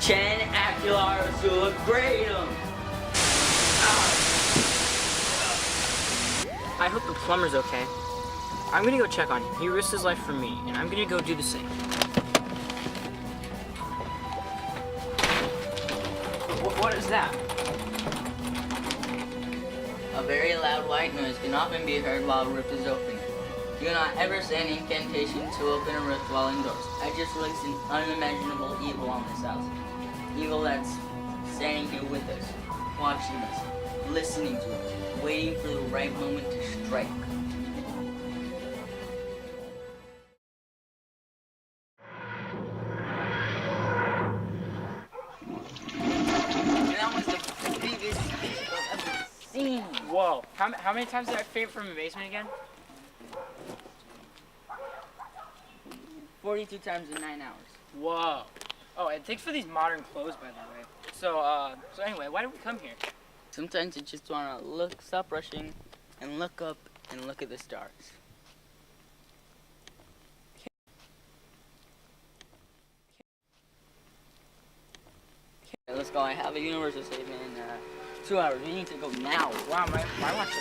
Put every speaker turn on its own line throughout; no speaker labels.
10 Acular Sullibratum.
I hope the plumber's okay. I'm gonna go check on him. He risked his life for me, and I'm gonna go do the same. What is that?
A very loud white noise can often be heard while a rift is open. Do not ever say an incantation to open a rift while indoors. I just released an unimaginable evil on this house. Evil that's standing here with us, watching us, listening to us, waiting for the right moment to strike. That was the biggest fish I've ever seen.
Whoa. How many times did I faint from a basement again?
42 times in 9 hours.
Whoa. Oh, and thanks for these modern clothes, by the way. So anyway, why did we come here?
Sometimes you just want to stop rushing, and look up and look at the stars. Okay, let's go. I have a universal statement in 2 hours. We need to go now.
Wow, my watch is...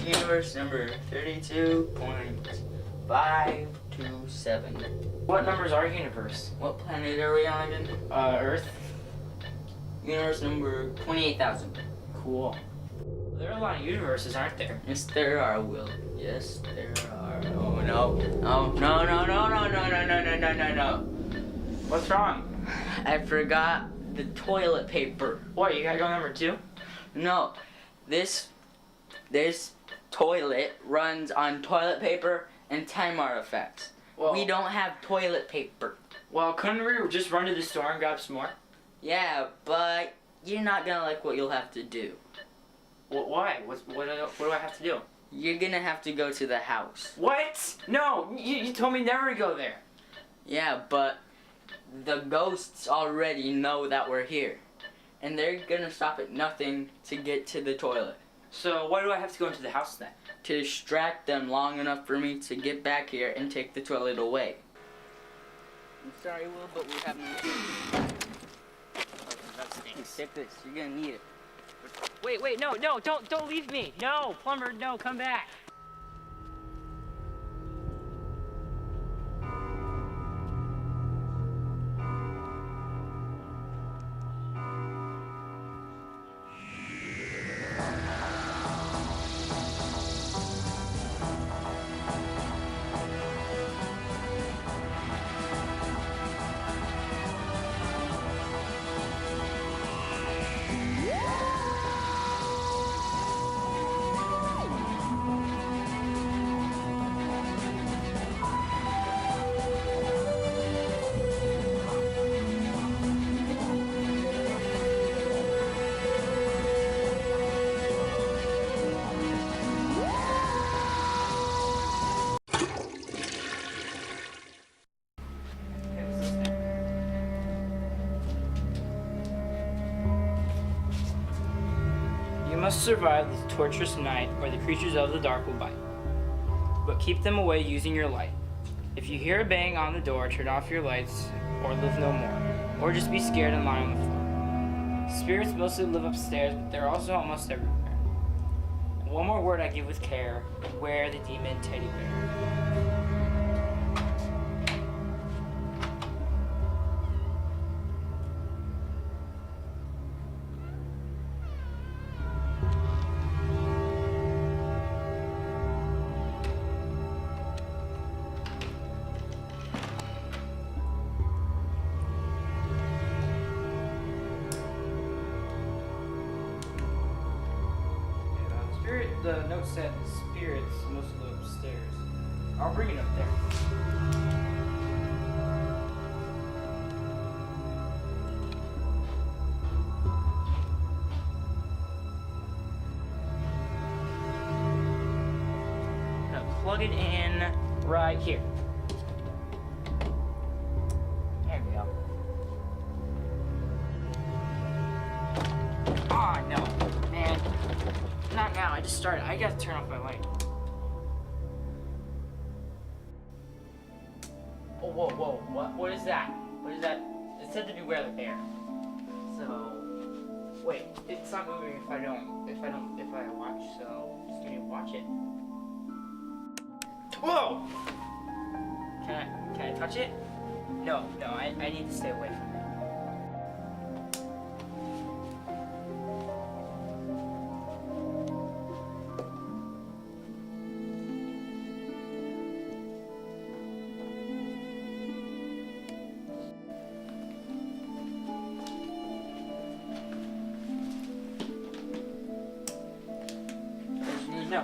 Universe number 32.527.
What numbers are universe?
What planet are we on again?
Earth.
Universe number 28,000.
Cool. There are a lot of universes, aren't there?
Yes, there are, Will. Yes, there are. Oh, no. Oh, no, no, no, no, no, no, no, no, no, no, no.
What's wrong?
I forgot the toilet paper.
What, you gotta go number 2?
No, this toilet runs on toilet paper and time artifacts.
Well,
we don't have toilet paper.
Well, couldn't we just run to the store and grab some more?
Yeah, but you're not gonna like what you'll have to do.
Well, why? What do I have to do?
You're gonna have to go to the house.
What? No, you told me never to go there.
Yeah, but the ghosts already know that we're here. And they're gonna stop at nothing to get to the toilet.
So why do I have to go into the house then?
To distract them long enough for me to get back here and take the toilet away. I'm sorry, Will, but we have no choice.
That stinks.
Take this. You're gonna need it.
Wait, no, don't leave me. No, plumber, no, come back. You must survive this torturous night, or the creatures of the dark will bite. But keep them away using your light. If you hear a bang on the door, turn off your lights, or live no more. Or just be scared and lie on the floor. Spirits mostly live upstairs, but they're also almost everywhere. One more word I give with care: beware the demon teddy bear. The note said spirits mostly live upstairs. I'll bring it up there. I'm gonna plug it in right here. There we go. Oh no, man. Not now, I just started. I gotta turn off my light. whoa. What is that? What is that? It said to beware the bear. So, wait, it's not moving if I watch, so just gonna watch it. Whoa! Can I touch it? No, I need to stay away from it. No.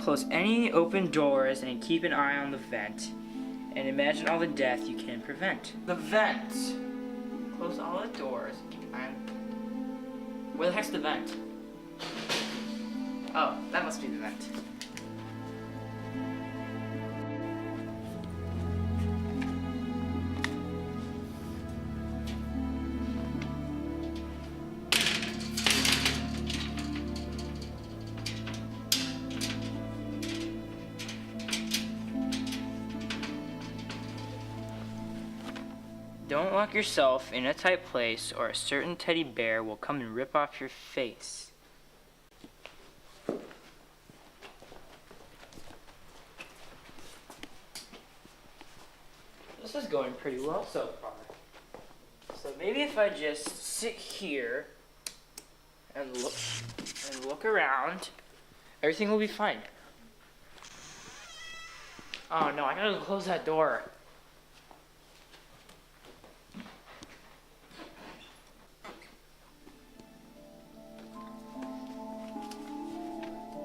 Close any open doors and keep an eye on the vent. And imagine all the death you can prevent. The vent. Close all the doors and keep an eye on... Where the heck's the vent? Oh, that must be the vent. Don't lock yourself in a tight place or a certain teddy bear will come and rip off your face. This is going pretty well so far. So maybe if I just sit here and look around, everything will be fine. Oh no, I gotta close that door.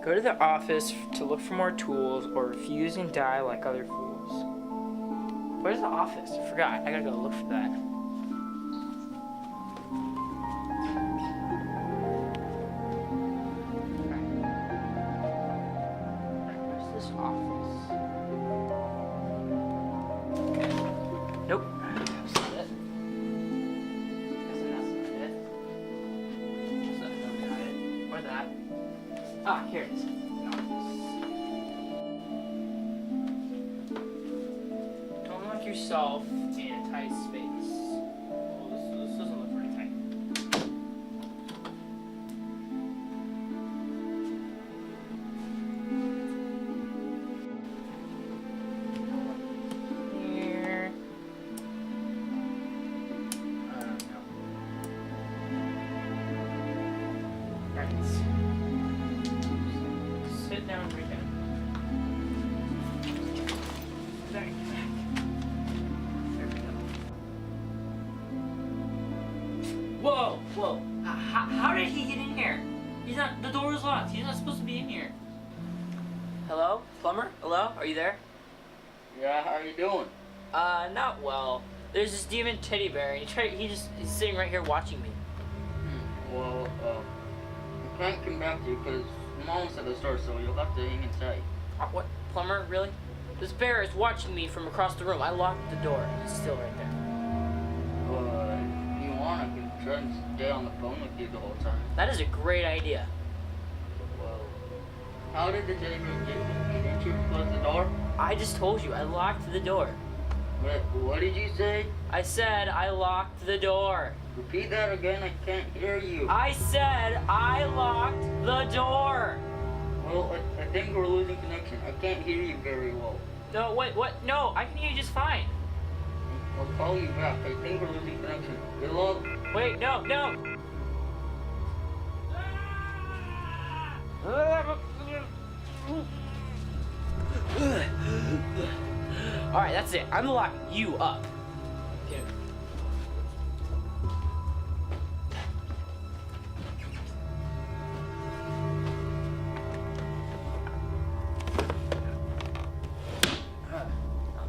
Go to the office to look for more tools or refuse and die like other fools. Where's the office? I forgot. I gotta go look for that. Where's this office? Nope. That's not it. That's not it. That's not it. Or that. Ah, here it is. Don't lock yourself in a tight space. Oh, this doesn't look very tight. Here. I don't know. Right. Sit down right there. There we go. Whoa. How did he get in here? The door is locked. He's not supposed to be in here. Hello? Plumber? Hello? Are you there?
Yeah, how are you doing?
Not well. There's this demon teddy bear and he's sitting right here watching me.
Well, I can't come back to you because Mom's at the store, so you'll have to hang inside.
What? Plumber? Really? This bear is watching me from across the room. I locked the door. He's still right there.
If you want, I can try and stay on the phone with you the whole time.
That is a great idea.
Well, how did the teddy bear get me? Didn't you close the door?
I just told you. I locked the door.
What did you say?
I said I locked the door.
Repeat that again, I can't hear you.
I said I locked the door.
Well, I think we're losing connection. I can't hear you very well.
No, wait, what? No, I can hear you just fine.
I'll call you back. I think we're losing connection. Good luck.
Wait, no. Alright, that's it. I'm locking you up. Okay.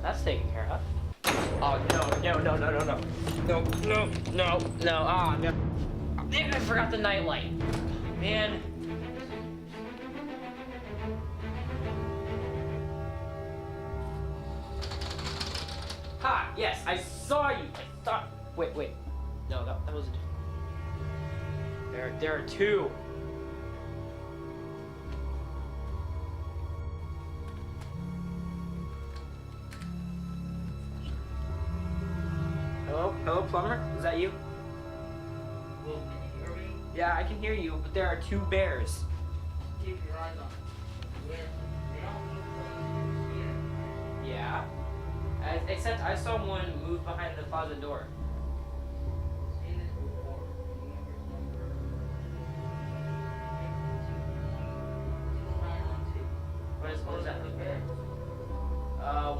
That's taken care of. Oh, no. Ah, no. Man, I forgot the nightlight. Man. Ha! Yes, I saw you. I thought. Wait. No, that was a different. There are two. plumber? Is that you?
Well, can you hear me?
Yeah, I can hear you, but there are two bears.
Keep your eyes on. They don't look like you're scared.
Yeah. Except I saw one move behind the closet door.
Seen this before. Remember number 2912.
What is that?
The bed.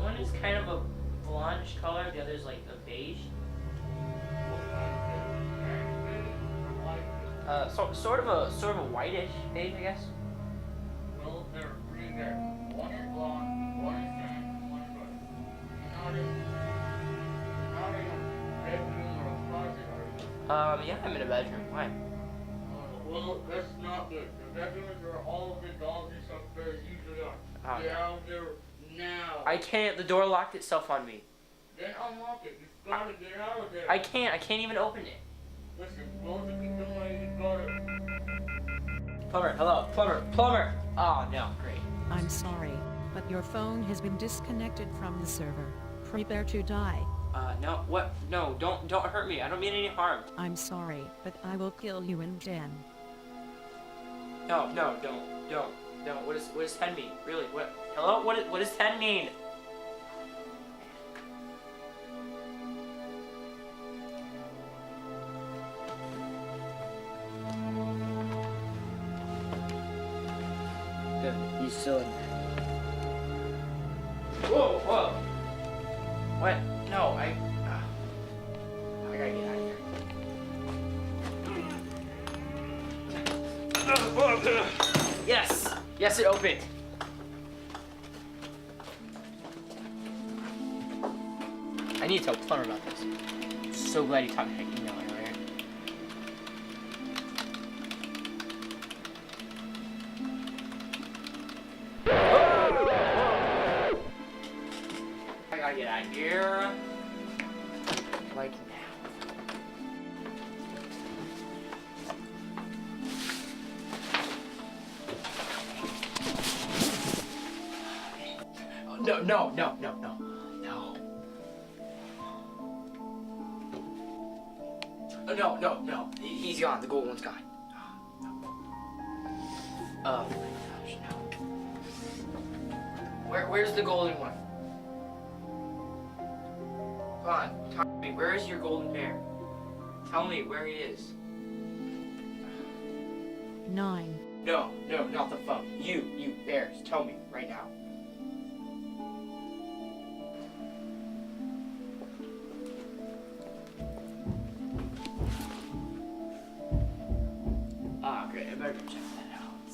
One is kind of a blondish color, the other is like a beige.
What kind of bed? Orange bed or white bed?
Sort of a whitish beige, I guess.
Well, there are three beds. One is blonde, one is tan, and one is white. You're not in a bedroom or a closet, are you?
Yeah, I'm in a bedroom. Why?
Well, that's not good. The bedrooms where all of the dogs and stuff bears usually are.
Oh,
Get
no.
out of there now.
I can't. The door locked itself on me.
Then unlock it. You've got to get out of there.
I can't even open it.
Listen, close the kitchen door. You've got to.
Plumber, hello, plumber. Oh no, great.
I'm sorry, but your phone has been disconnected from the server. Prepare to die.
No, what? No, don't hurt me. I don't mean any harm.
I'm sorry, but I will kill you in 10.
No, don't. What does 10 mean? Really? What? Hello? What does 10 mean?
Good. He's still in there.
Whoa. What? No, I gotta get out of here. Yes, it opened. I need to tell Plumber about this. I'm so glad he taught me how to email earlier. I gotta get out of here. Like now. No. He's gone. The gold one's gone. Oh my gosh, no. Where's the golden one? Come on, talk to me. Where is your golden bear? Tell me where he is.
9.
No, not the phone. You bears, tell me right now. Ah, great. I better go check that out.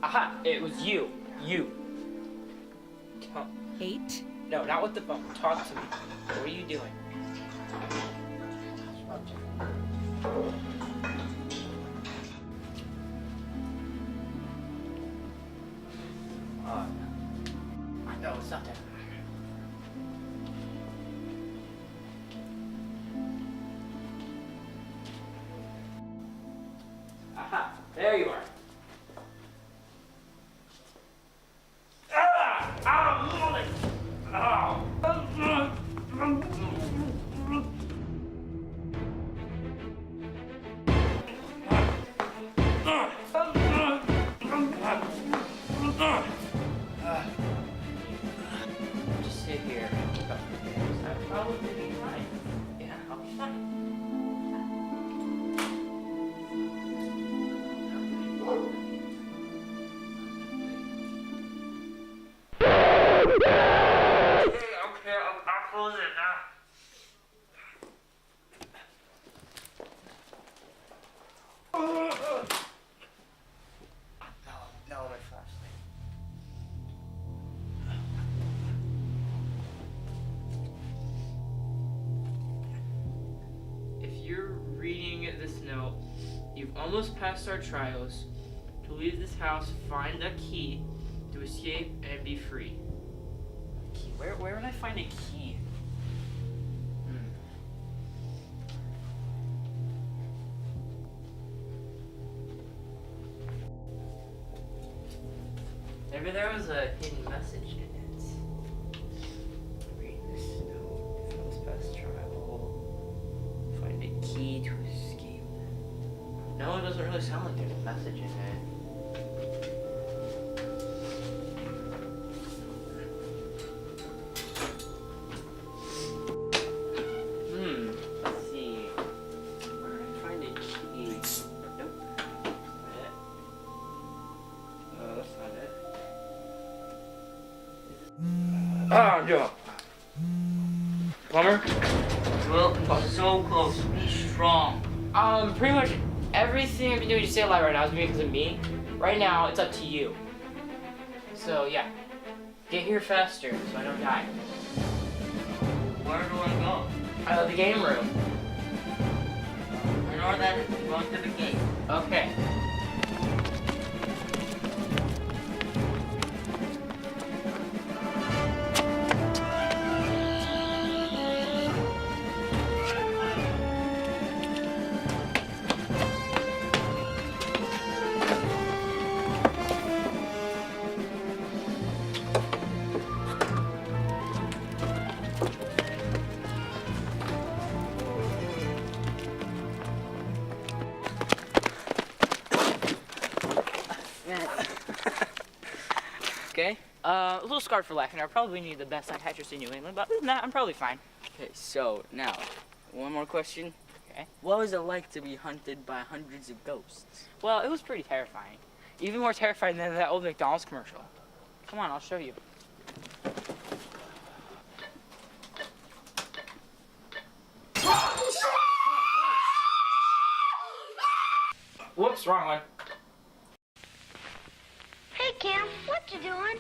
Aha! It was you. Tell.
8.
No, not with the phone. Talk to me. What are you doing? No, it's not that. Aha! There you are. Just sit here and keep up with things. I'll probably be fine. Yeah, I'll be fine. Okay, I'll close it now. No, my flashlight. If you're reading this note, you've almost passed our trials. To leave this house, find a key to escape and be free. Key? Where would I find a key? Maybe there was a hidden message in it. Read this note. Feels best travel. Find a key to escape. No, it doesn't really sound like there's a message in it. Let's see. Where did I find a key? Nope. Oh, that's not it. Ah, Joe. Plumber?
Well, so close. Be strong.
Pretty much everything I've been doing to stay alive right now is because of me. Right now, it's up to you. So, yeah. Get here faster so I don't die.
Where do I go?
The game room.
I know that I'm going to the gate.
Okay. Okay. A little scarred for laughing. I probably need the best psychiatrist in New England, but other than that, I'm probably fine.
Okay, so now, one more question.
Okay.
What was it like to be hunted by hundreds of ghosts?
Well, it was pretty terrifying. Even more terrifying than that old McDonald's commercial. Come on, I'll show you. Whoops, wrong one.
Hey, Kim, what you doing?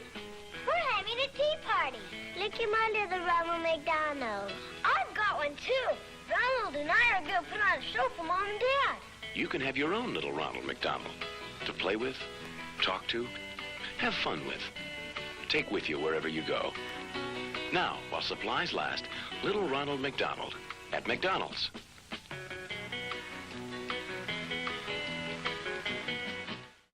We're having a tea party. Look at my little Ronald McDonald. I've got one, too. Ronald and I are going to put on a show for Mom and Dad.
You can have your own little Ronald McDonald to play with, talk to, have fun with, take with you wherever you go. Now, while supplies last, little Ronald McDonald at McDonald's.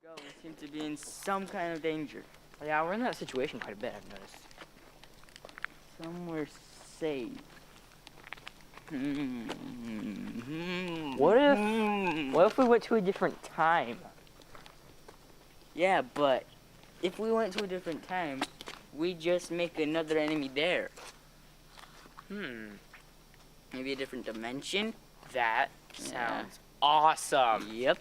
We seem to be in some kind of danger.
Yeah, we're in that situation quite a bit, I've noticed.
Somewhere safe.
What if we went to a different time?
Yeah, but if we went to a different time, we just make another enemy there. Maybe a different dimension?
That sounds awesome.
Yep.